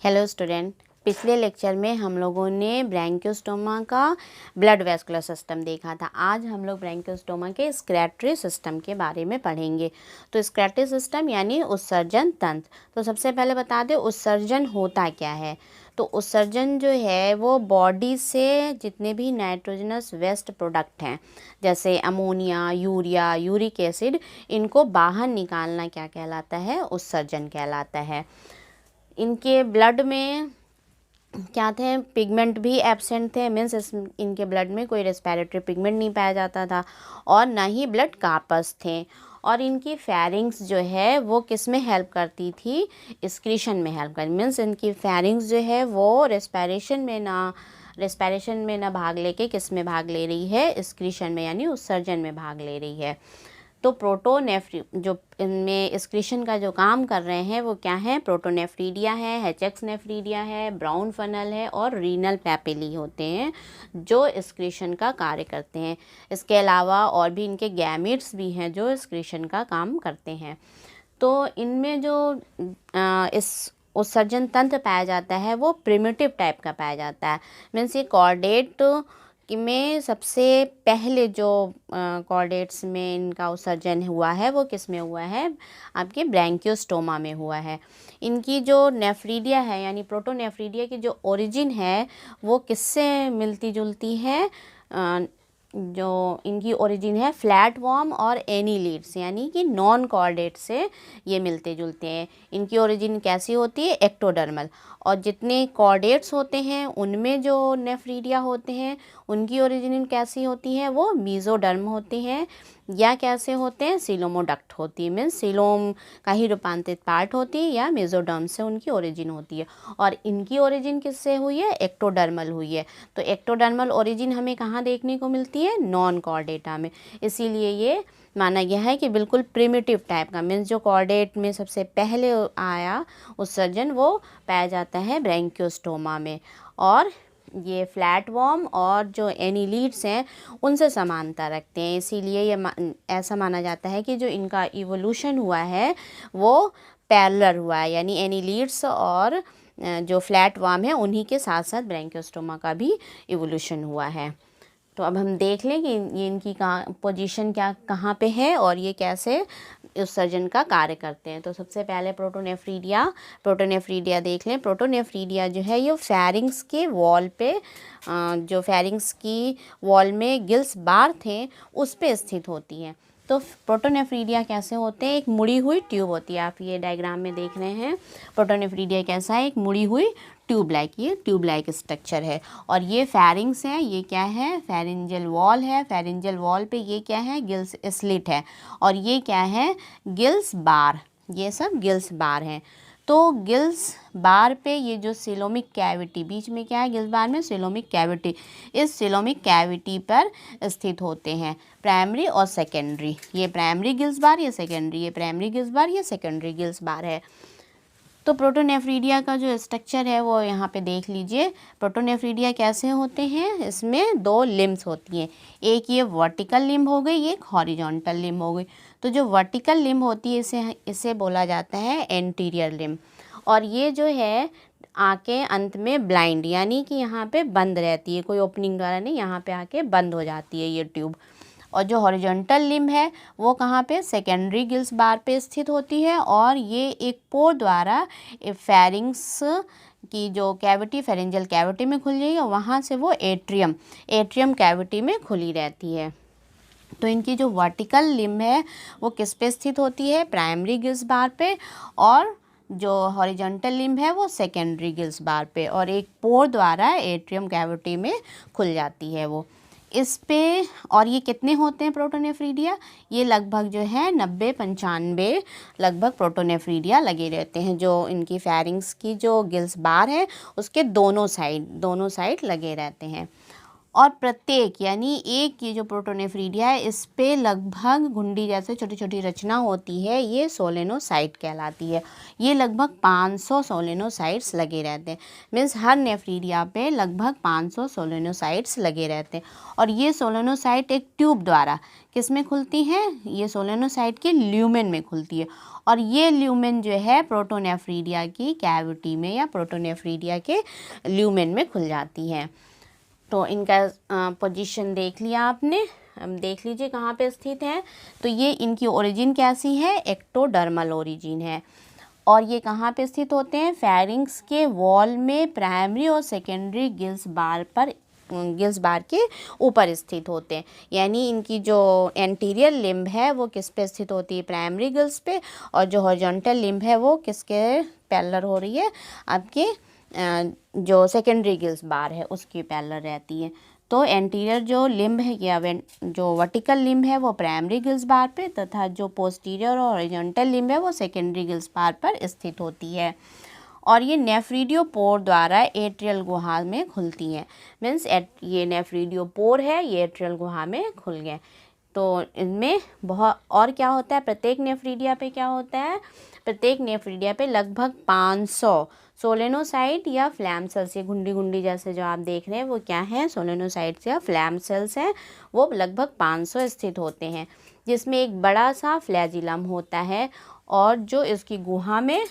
Hello student, पिछले lecture में हम लोगों ने ब्रैंकियोस्टोमा का ब्लड वेस्कुलर सिस्टम देखा था। आज हम लोग ब्रैंकियोस्टोमा के एक्सक्रीटरी सिस्टम के बारे में पढ़ेंगे। तो एक्सक्रीटरी सिस्टम यानी उत्सर्जन तंत्र। तो सबसे पहले बता दें उत्सर्जन होता क्या है। तो उत्सर्जन जो है वो बॉडी से जितने भी नाइट्रोजनस वेस्ट प्रोडक्ट हैं जैसे अमोनिया, यूरिया, यूरिक एसिड, इनको बाहर निकालना क्या कहलाता है? उत्सर्जन कहलाता है। इनके ब्लड में क्या थे? पिगमेंट भी एब्सेंट थे, मीन्स इनके ब्लड में कोई रेस्पिरेटरी पिगमेंट नहीं पाया जाता था और ना ही ब्लड कार्पस थे। और इनकी फेरिंग्स जो है वो किस में हेल्प करती थी? एक्सक्रीशन में हेल्प करती। मीन्स इनकी फेरिंग्स जो है वो रेस्पिरेशन में ना भाग लेके किस में भाग ले रही है? एक्सक्रीशन में यानी उत्सर्जन में भाग ले रही है। तो प्रोटोनेफ्री जो इनमें एक्सक्रीशन का जो काम कर रहे हैं वो क्या है? प्रोटोनेफ्रीडिया है, हेचेक्स नेफ्रीडिया है, ब्राउन फनल है और रीनल पैपिली होते हैं जो एक्सक्रीशन का कार्य करते हैं। इसके अलावा और भी इनके गैमेट्स भी हैं जो एक्सक्रीशन का काम करते हैं। तो इनमें जो इस उत्सर्जन तंत्र पाया जाता है वो प्रिमिटिव टाइप का पाया जाता है। मीन्स ये कॉर्डेट में सबसे पहले जो कॉर्डेट्स में इनका उत्सर्जन हुआ है वो किस में हुआ है? आपके ब्रैंकियोस्टोमा में हुआ है। इनकी जो नेफ्रीडिया है यानी प्रोटोनेफ्रीडिया की जो ओरिजिन है वो किससे मिलती जुलती है? जो इनकी ओरिजिन है फ्लैट वर्म और एनीलिड्स यानी कि नॉन कॉर्डेट से ये मिलते जुलते हैं। इनकी ओरिजिन कैसी होती है? एक्टोडर्मल। और जितने कॉर्डेट्स होते हैं उनमें जो नेफ्रीडिया होते हैं उनकी ओरिजिन कैसी होती है? वो मीजोडर्म होते हैं या कैसे होते हैं? सीलोमोडक्ट होती है। मीन्स सीलोम का ही रूपांतरित पार्ट होती है या मेजोडर्म से उनकी ओरिजिन होती है। और इनकी ओरिजिन किससे हुई है? एक्टोडर्मल हुई है। तो एक्टोडर्मल ओरिजिन हमें कहाँ देखने को मिलती है? नॉन कॉर्डेटा में। इसीलिए ये माना गया है कि बिल्कुल प्रिमिटिव टाइप का, मीन्स जो कॉर्डेट में सबसे पहले आया उत्सर्जन वो पाया जाता है ब्रैंकियोस्टोमा में। और ये फ्लैट वर्म और जो एनीलिड्स हैं उनसे समानता रखते हैं। इसीलिए ये ऐसा माना जाता है कि जो इनका इवोल्यूशन हुआ है वो पैरेलल हुआ है, यानी एनीलिड्स और जो फ्लैट वर्म है उन्हीं के साथ साथ ब्रैंकियोस्टोमा का भी इवोल्यूशन हुआ है। तो अब हम देख लें कि ये इनकी पोजीशन कहाँ पे है और ये कैसे उत्सर्जन का कार्य करते हैं। तो सबसे पहले प्रोटोनेफ्रीडिया देख लें। प्रोटोनेफ्रीडिया जो है ये फेरिंग्स के वॉल पे जो फेरिंग्स की वॉल में गिल्स बार थे उस पे स्थित होती हैं। तो प्रोटोनेफ्रीडिया कैसे होते हैं? एक मुड़ी हुई ट्यूब होती है। आप ये डायग्राम में देख रहे हैं प्रोटोनेफ्रीडिया कैसा है? एक मुड़ी हुई ट्यूब लाइक स्ट्रक्चर है। और ये फेरिंग्स है, ये क्या है? फेरिंजियल वॉल है। फेरिंजियल वॉल पे ये क्या है? गिल्स स्लिट है। और ये क्या है? गिल्स बार। ये सब गिल्स बार हैं। तो गिल्स बार पे ये जो सिलोमिक कैविटी, बीच में क्या है? गिल्स बार में सिलोमिक कैविटी, इस सिलोमिक कैविटी पर स्थित होते हैं प्राइमरी और सेकेंडरी। ये प्राइमरी गिल्स बार, ये सेकेंडरी, ये प्राइमरी गिल्स बार, ये सेकेंडरी गिल्स बार है। तो प्रोटोनेफ्रीडिया का जो स्ट्रक्चर है वो यहाँ पे देख लीजिए। प्रोटोनेफ्रीडिया कैसे होते हैं? इसमें दो लिम्स होती हैं, एक ये वर्टिकल लिम्ब हो गई, एक हॉरिजॉन्टल लिम्ब हो गई। तो जो वर्टिकल लिम्ब होती है इसे बोला जाता है एंटीरियर लिम्ब। और ये जो है आके अंत में ब्लाइंड यानी कि यहाँ पे बंद रहती है, कोई ओपनिंग द्वारा नहीं, यहाँ पे आके बंद हो जाती है ये ट्यूब। और जो हॉरिजॉन्टल लिम्ब है वो कहाँ पे? सेकेंडरी गिल्स बार पे स्थित होती है। और ये एक पोर द्वारा फेरिंग्स की जो कैविटी, फेरेंजियल कैविटी में खुल जाएगी, वहाँ से वो एट्रियम कैविटी में खुली रहती है। तो इनकी जो वर्टिकल लिम्ब है वो किस पे स्थित होती है? प्राइमरी गिल्स बार पे। और जो हॉरिजॉन्टल लिम्ब है वो सेकेंडरी गिल्स बार पे, और एक पोर द्वारा एट्रियम कैविटी में खुल जाती है वो इस पे। और ये कितने होते हैं प्रोटोनेफ्रीडिया? ये लगभग जो है 90-95 लगभग प्रोटोनेफ्रीडिया लगे रहते हैं, जो इनकी फेरिंग्स की जो गिल्स बार है उसके दोनों साइड लगे रहते हैं। और प्रत्येक यानी एक ये जो प्रोटोनेफ्रीडिया है इस पे लगभग घुंडी जैसे छोटी छोटी रचना होती है, ये सोलेनोसाइट कहलाती है। ये लगभग 500 सोलेनोसाइट्स लगे रहते हैं। मीन्स हर नेफ्रीडिया पे लगभग 500 सोलेनोसाइट्स लगे रहते हैं। और ये सोलेनोसाइट एक ट्यूब द्वारा किस में खुलती है, ये सोलेनोसाइट के ल्यूमेन में खुलती है। और ये ल्यूमेन जो है प्रोटोनेफ्रीडिया की कैविटी में या प्रोटोनेफ्रीडिया के ल्यूमेन में खुल जाती है। तो इनका पोजीशन देख लिया आपने, अब देख लीजिए कहाँ पे स्थित है। तो ये इनकी ओरिजिन कैसी है, एक्टोडर्मल ओरिजिन है। और ये कहाँ पे स्थित होते हैं, फेरिंग्स के वॉल में प्राइमरी और सेकेंडरी गिल्स बार के ऊपर स्थित होते हैं। यानी इनकी जो एंटीरियर लिम्ब है वो किस पे स्थित होती है, प्राइमरी गिल्स पे, और जो हॉरिजॉन्टल लिम्ब है वो किसके पैरेलल हो रही है, आपके जो सेकेंडरी गिल्स बार है उसकी पैरेलल रहती है। तो एंटीरियर जो लिम्ब है या जो वर्टिकल लिम्ब है वो प्राइमरी गिल्स बार पे, तथा जो पोस्टीरियर और हॉरिजॉन्टल लिम्ब है वो सेकेंडरी गिल्स बार पर स्थित होती है। और ये नेफ्रीडियोपोर द्वारा एट्रियल गुहा में खुलती हैं। मीन्स ये नेफ्रीडियोपोर है, ये एट्रियल गुहा में खुल गए। तो इनमें बहुत और क्या होता है, प्रत्येक नेफ्रीडिया पे क्या होता है, प्रत्येक नेफ्रीडिया पे लगभग 500 सोलेनोसाइट या फ्लैम सेल्स, ये घुंडी घुंडी जैसे जो आप देख रहे हैं वो क्या है, सोलेनोसाइट्स या फ्लैम सेल्स हैं, वो लगभग 500 स्थित होते हैं। जिसमें एक बड़ा सा फ्लैजिलम होता है, और जो इसकी गुहा में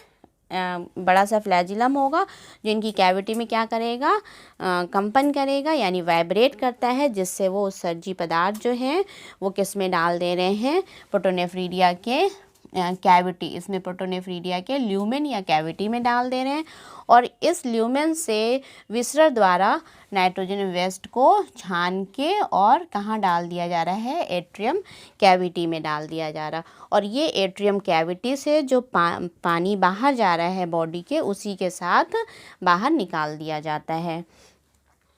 बड़ा सा फ्लैजिलम होगा जो इनकी कैविटी में क्या करेगा, कंपन करेगा यानी वाइब्रेट करता है, जिससे वो उत्सर्जी पदार्थ जो है वो किस में डाल दे रहे हैं, प्रोटोनेफ्रीडिया के कैविटी, इसमें प्रोटोनेफ्रीडिया के ल्यूमेन या कैविटी में डाल दे रहे हैं। और इस ल्यूमेन से विसरर द्वारा नाइट्रोजन वेस्ट को छान के और कहाँ डाल दिया जा रहा है, एट्रियम कैविटी में डाल दिया जा रहा। और ये एट्रियम कैविटी से जो पानी बाहर जा रहा है बॉडी के, उसी के साथ बाहर निकाल दिया जाता है।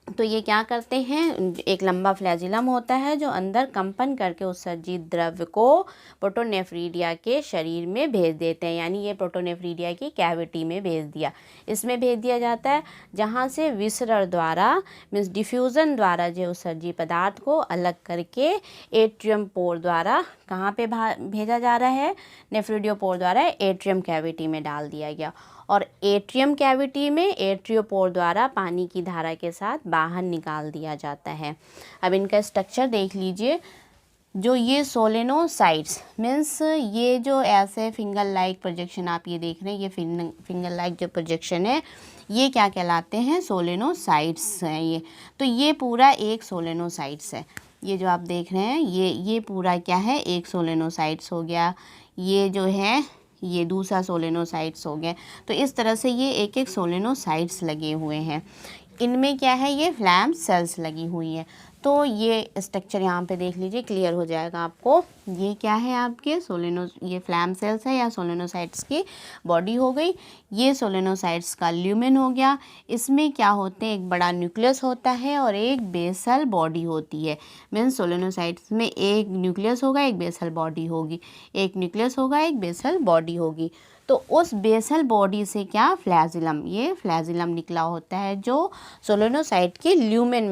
तो ये क्या करते हैं, एक लंबा फ्लैजिलम होता है जो अंदर कंपन करके उत्सर्जित द्रव्य को प्रोटोनेफ्रीडिया के शरीर में भेज देते हैं। यानी ये प्रोटोनेफ्रीडिया की कैविटी में भेज दिया, इसमें भेज दिया जाता है, जहाँ से विसरर द्वारा मीन्स डिफ्यूज़न द्वारा जो उत्सर्जित पदार्थ को अलग करके एट्रियम पोर द्वारा कहाँ पे भेजा जा रहा है, नेफ्रीडियोपोर द्वारा एट्रियम कैविटी में डाल दिया गया। और एट्रियम कैविटी में एट्रियोपोर द्वारा पानी की धारा के साथ बाहर निकाल दिया जाता है। अब इनका स्ट्रक्चर देख लीजिए। जो ये सोलेनोसाइट्स मीन्स ये जो ऐसे फिंगर लाइक प्रोजेक्शन आप ये देख रहे हैं, ये फिंगर लाइक जो प्रोजेक्शन है ये क्या कहलाते हैं, सोलेनोसाइट्स हैं ये। तो ये पूरा एक सोलेनोसाइट्स है, ये जो आप देख रहे हैं ये पूरा क्या है, एक सोलेनोसाइट्स हो गया। ये जो है ये दूसरा सोलेनोसाइट्स हो गए। तो इस तरह से ये एक एक सोलेनोसाइट्स लगे हुए हैं। इनमें क्या है, ये फ्लैम सेल्स लगी हुई हैं। तो ये स्ट्रक्चर यहाँ पे देख लीजिए, क्लियर हो जाएगा आपको। ये क्या है आपके ये फ्लैम सेल्स है या सोलेनोसाइट्स की बॉडी हो गई। ये सोलेनोसाइट्स का ल्यूमेन हो गया। इसमें क्या होते हैं, एक बड़ा न्यूक्लियस होता है और एक बेसल बॉडी होती है। मीन्स सोलेनोसाइट्स में एक न्यूक्लियस होगा, एक बेसल बॉडी होगी, एक न्यूक्लियस होगा, एक बेसल बॉडी होगी। तो उस बेसल बॉडी से क्या, फ्लैजिलम, ये फ्लैजिलम निकला होता है जो सोलेनोसाइट के ल्यूमेन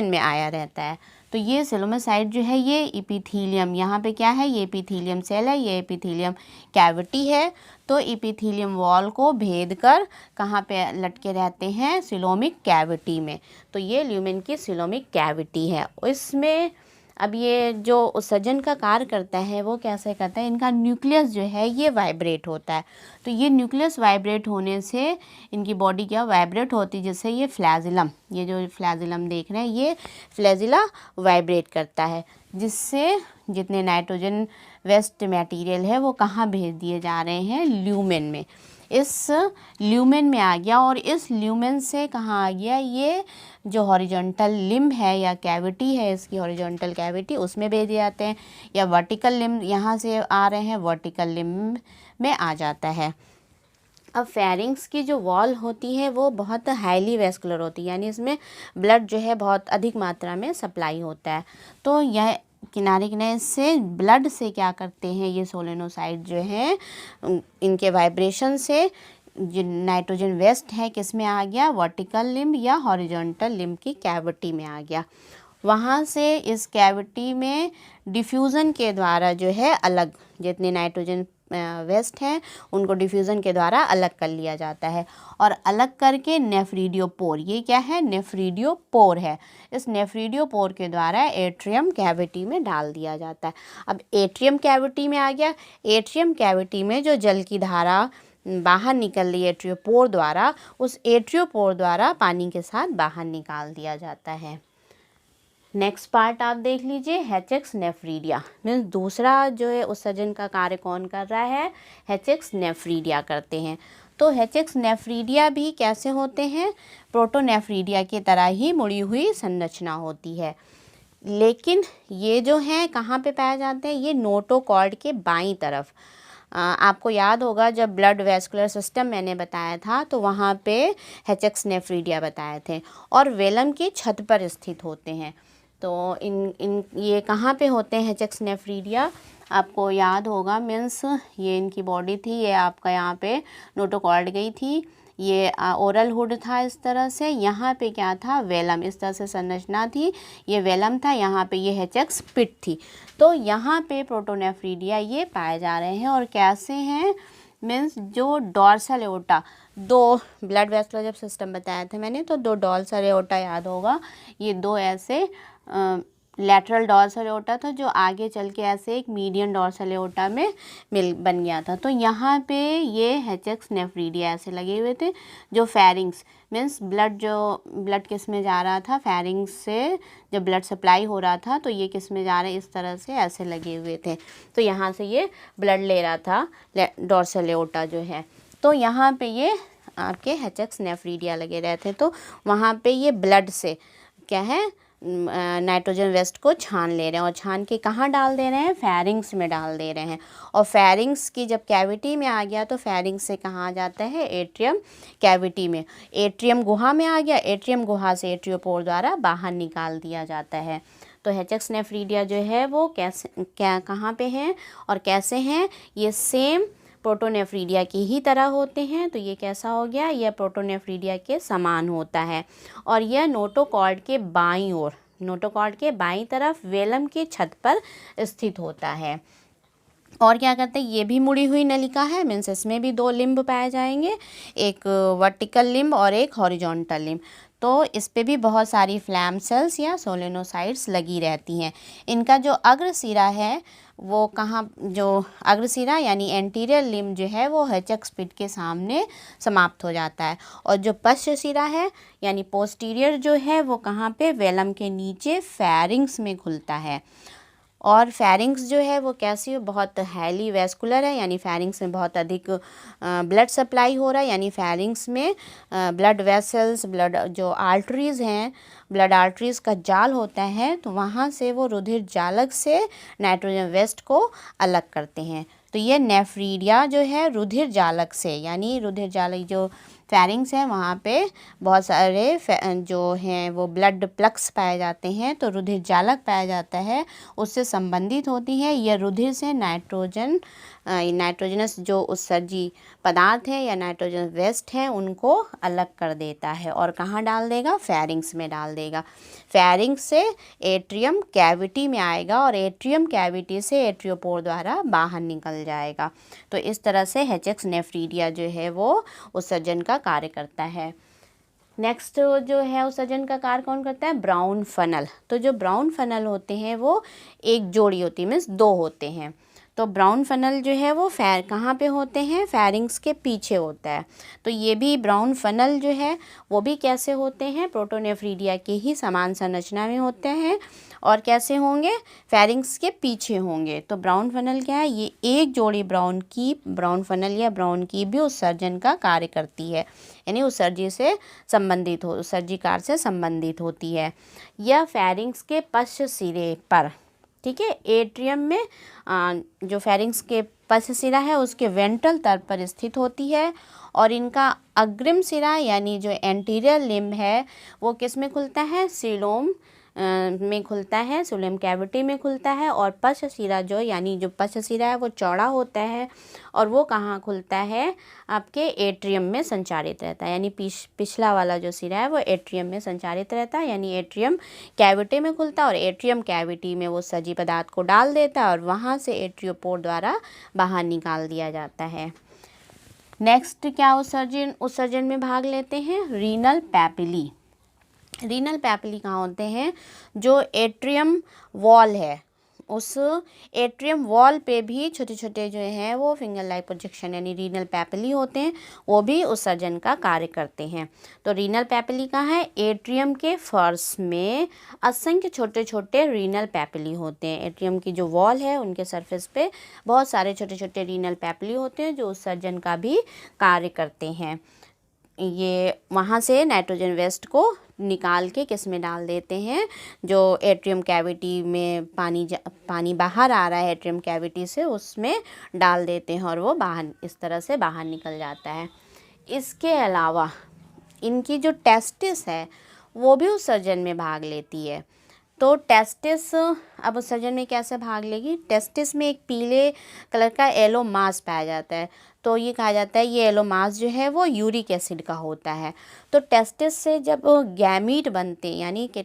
में आया रहता है। तो ये सोलेनोसाइट जो है ये एपिथेलियम, यहाँ पे क्या है, ये एपिथेलियम सेल है, ये एपिथेलियम कैविटी है। तो एपिथेलियम वॉल को भेद कर कहाँ पे लटके रहते हैं, सिलोमिक कैविटी में। तो ये ल्यूमेन की सिलोमिक कैविटी है। इसमें अब ये जो उत्सर्जन का कार्य करता है वो कैसे करता है, इनका न्यूक्लियस जो है ये वाइब्रेट होता है। तो ये न्यूक्लियस वाइब्रेट होने से इनकी बॉडी क्या वाइब्रेट होती है, जिससे ये फ्लैजिलम, ये जो फ्लैजिलम देख रहे हैं ये फ्लैजिला वाइब्रेट करता है, जिससे जितने नाइट्रोजन वेस्ट मटेरियल है वो कहाँ भेज दिए जा रहे हैं, ल्यूमेन में। इस ल्यूमेन में आ गया। और इस ल्यूमेन से कहाँ आ गया, ये जो हॉरिजॉन्टल लिम्ब है या कैविटी है, इसकी हॉरिजॉन्टल कैविटी, उसमें भेजे जाते हैं। या वर्टिकल लिम्ब यहाँ से आ रहे हैं, वर्टिकल लिम्ब में आ जाता है। अब फेरिंग्स की जो वॉल होती है वो बहुत हाईली वेस्कुलर होती है, यानी इसमें ब्लड जो है बहुत अधिक मात्रा में सप्लाई होता है। तो यह किनारे से ब्लड से क्या करते हैं, ये सोलेनोसाइट जो हैं इनके वाइब्रेशन से जो नाइट्रोजन वेस्ट है किस में आ गया, वर्टिकल लिम्ब या हॉरिजॉन्टल लिम्ब की कैविटी में आ गया। वहाँ से इस कैविटी में डिफ्यूज़न के द्वारा जो है अलग, जितने नाइट्रोजन वेस्ट हैं उनको डिफ्यूज़न के द्वारा अलग कर लिया जाता है और अलग करके नेफ्रिडियोपोर, ये क्या है, नेफ्रिडियोपोर है, इस नेफ्रिडियोपोर के द्वारा एट्रियम कैविटी में डाल दिया जाता है। अब एट्रियम कैविटी में आ गया, एट्रियम कैविटी में जो जल की धारा बाहर निकल रही है एट्रियोपोर द्वारा, उस एट्रियोपोर द्वारा पानी के साथ बाहर निकाल दिया जाता है। नेक्स्ट पार्ट आप देख लीजिए, हेचेक्स नेफ्रीडिया मीन्स दूसरा जो है उत्सर्जन का कार्य कौन कर रहा है, हेचेक्स नेफ्रीडिया करते हैं। तो हेचेक्स नेफ्रीडिया भी कैसे होते हैं, प्रोटोनेफ्रीडिया की तरह ही मुड़ी हुई संरचना होती है, लेकिन ये जो हैं कहाँ पे पाए जाते हैं, ये नोटोकॉर्ड के बाईं तरफ। आपको याद होगा जब ब्लड वेस्कुलर सिस्टम मैंने बताया था तो वहाँ पे हेचेक्स नेफ्रीडिया बताए थे और वेलम की छत पर स्थित होते हैं। तो इन ये कहाँ पे होते हैं हेचेक्स नेफ्रीडिया, आपको याद होगा, मीन्स ये इनकी बॉडी थी, ये आपका यहाँ पे नोटोकॉर्ड गई थी, ये ओरल हुड था इस तरह से, यहाँ पे क्या था, वेलम, इस तरह से संरचना थी, ये वेलम था, यहाँ पे ये हेचेक्स पिट थी। तो यहाँ पे प्रोटोनेफ्रीडिया ये पाए जा रहे हैं और कैसे हैं, मीन्स जो डॉर्सल एओर्टा, दो ब्लड वेस्कुलर जब सिस्टम बताया था मैंने तो दो डॉर्सल एओर्टा याद होगा, ये दो ऐसे लैटरल डॉर्सल एओर्टा था जो आगे चल के ऐसे एक मीडियन डॉर्सल एओर्टा में बन गया था। तो यहाँ पे ये हेचेक्स नेफ्रीडिया ऐसे लगे हुए थे, जो फेरिंग्स मीन्स ब्लड किस में जा रहा था, फेरिंग्स से जब ब्लड सप्लाई हो रहा था तो ये किस में जा रहे हैं, इस तरह से ऐसे लगे हुए थे। तो यहाँ से ये ब्लड ले रहा था डॉर्सल एओर्टा जो है, तो यहाँ पे ये आपके हेचेक्स नेफ्रीडिया लगे रहते। तो वहाँ पे ये ब्लड से क्या है, नाइट्रोजन वेस्ट को छान ले रहे हैं और छान के कहाँ डाल दे रहे हैं, फेरिंग्स में डाल दे रहे हैं। और फेरिंग्स की जब कैविटी में आ गया तो फेरिंग्स से कहाँ आ जाता है, एट्रियम कैविटी में, एट्रियम गुहा में आ गया, एट्रियम गुहा से एट्रियोपोर द्वारा बाहर निकाल दिया जाता है। तो हेचेक्स नेफ्रीडिया जो है वो कहाँ पे हैं और कैसे हैं, ये सेम प्रोटोनेफ्रीडिया की ही तरह होते हैं। तो ये कैसा हो गया, यह प्रोटोनेफ्रीडिया के समान होता है और यह नोटोकॉर्ड के बाईं ओर, नोटोकॉर्ड के बाईं तरफ वेलम की छत पर स्थित होता है। और क्या करते हैं, ये भी मुड़ी हुई नलिका है, मीन्स इसमें भी दो लिम्ब पाए जाएंगे, एक वर्टिकल लिम्ब और एक हॉरिजॉन्टल लिम्ब। तो इस पे भी बहुत सारी फ्लैम सेल्स या सोलेनोसाइट्स लगी रहती हैं। इनका जो अग्रसिरा है वो कहाँ, जो अग्रसिरा यानी एंटीरियर लिम्ब जो है वो हेचेक्स पिट के सामने समाप्त हो जाता है और जो पश्च सिरा है यानी पोस्टीरियर जो है वो कहाँ पे, वेलम के नीचे फेरिंग्स में खुलता है। और फेरिंग्स जो है वो कैसी, बहुत हाईली वेस्कुलर है, यानी फेरिंग्स में बहुत अधिक ब्लड सप्लाई हो रहा है, यानी फेरिंग्स में ब्लड वेसल्स, ब्लड जो आर्टरीज़ हैं, ब्लड आर्टरीज़ का जाल होता है, तो वहाँ से वो रुधिर जालक से नाइट्रोजन वेस्ट को अलग करते हैं। तो ये नेफ्रीडिया जो है रुधिर जालक से, यानी रुधिर जालक जो फेरिंग्स हैं वहाँ पे बहुत सारे जो हैं वो ब्लड प्लक्स पाए जाते हैं, तो रुधिर जालक पाया जाता है, उससे संबंधित होती है। यह रुधिर से नाइट्रोजनस जो उत्सर्जी पदार्थ है या नाइट्रोजन वेस्ट है उनको अलग कर देता है और कहाँ डाल देगा, फेरिंग्स में डाल देगा। फेरिंग्स से एट्रियम कैविटी में आएगा और एट्रियम कैविटी से एट्रियोपोर द्वारा बाहर निकल जाएगा। तो इस तरह से हेचेक्स नेफ्रीडिया जो है वो उत्सर्जन का कार्य करता है। नेक्स्ट जो है उत्सर्जन का कार्य कौन करता है, ब्राउन फनल। तो जो ब्राउन फनल होते हैं वो एक जोड़ी होती है, मीन्स दो होते हैं। तो ब्राउन फनल जो है वो कहाँ पे होते हैं, फेरिंग्स के पीछे होता है। तो ये भी ब्राउन फनल जो है वो भी कैसे होते हैं, प्रोटोनेफ्रीडिया की ही समान संरचना में होते हैं और कैसे होंगे, फेरिंग्स के पीछे होंगे। तो ब्राउन फनल क्या है, ये एक जोड़ी ब्राउन फनल या ब्राउन कीप भी उत्सर्जन का कार्य करती है, यानी उत्सर्जी से संबंधित उत्सर्जी कार्य से संबंधित होती है। यह फेरिंग्स के पश्च सिरे पर, ठीक है, एट्रियम में जो फेरिंग्स के पश्च सिरा है उसके वेंट्रल तल पर स्थित होती है और इनका अग्रिम सिरा यानी जो एंटीरियर लिम्ब है वो किस में खुलता है, सीलोम में खुलता है, सिलोएम कैविटी में खुलता है। और पश्च शिरा जो यानी जो पश्च शिरा है वो चौड़ा होता है और वो कहाँ खुलता है, आपके एट्रियम में संचारित रहता है। यानी पिछला वाला जो सिरा है वो एट्रियम में संचारित रहता है, यानी एट्रियम कैविटी में खुलता है और एट्रियम कैविटी में वो सजी पदार्थ को डाल देता है और वहाँ से एट्रियोपोड द्वारा बाहर निकाल दिया जाता है। नेक्स्ट क्या उत्सर्जन में भाग लेते हैं, रीनल पैपिली। रीनल पैपिली कहाँ होते हैं, जो एट्रियम वॉल है उस एट्रियम वॉल पे भी छोटे छोटे जो हैं वो फिंगर लाइक प्रोजेक्शन यानी रीनल पैपिली होते हैं, वो भी उत्सर्जन का कार्य करते हैं। तो रीनल पैपिली कहाँ है, एट्रियम के फर्श में असंख्य छोटे छोटे रीनल पैपिली होते हैं। एट्रियम की जो वॉल है उनके सरफेस पे बहुत सारे छोटे छोटे रीनल पैपिली होते हैं जो उत्सर्जन का भी कार्य करते हैं। ये वहाँ से नाइट्रोजन वेस्ट को निकाल के किस में डाल देते हैं, जो एट्रियम कैविटी में पानी बाहर आ रहा है एट्रियम कैविटी से, उसमें डाल देते हैं और वो बाहर इस तरह से बाहर निकल जाता है। इसके अलावा इनकी जो टेस्टिस है वो भी उत्सर्जन में भाग लेती है। तो टेस्टिस अब उत्सर्जन में कैसे भाग लेगी, टेस्टिस में एक पीले कलर का येलो मास पाया जाता है। तो ये कहा जाता है ये येलो मास जो है वो यूरिक एसिड का होता है। तो टेस्टिस से जब गैमीट बनते हैं यानी कि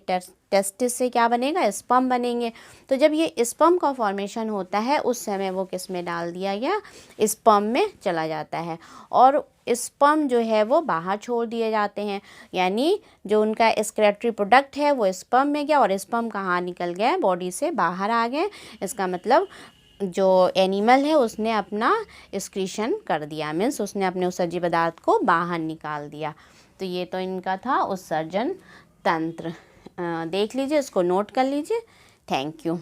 टेस्टिस से क्या बनेगा, स्पर्म बनेंगे। तो जब ये स्पर्म का फॉर्मेशन होता है उस समय वो किस में डाल दिया गया, स्पर्म में चला जाता है और स्पर्म जो है वो बाहर छोड़ दिए जाते हैं। यानी जो उनका एक्सक्रीटरी प्रोडक्ट है वो स्पर्म में गया और स्पर्म कहाँ निकल गया, बॉडी से बाहर आ गए। इसका मतलब जो एनिमल है उसने अपना एक्सक्रीशन कर दिया, मीन्स उसने अपने उत्सर्जी पदार्थ को बाहर निकाल दिया। तो ये तो इनका था उत्सर्जन तंत्र। देख लीजिए, इसको नोट कर लीजिए। Thank you.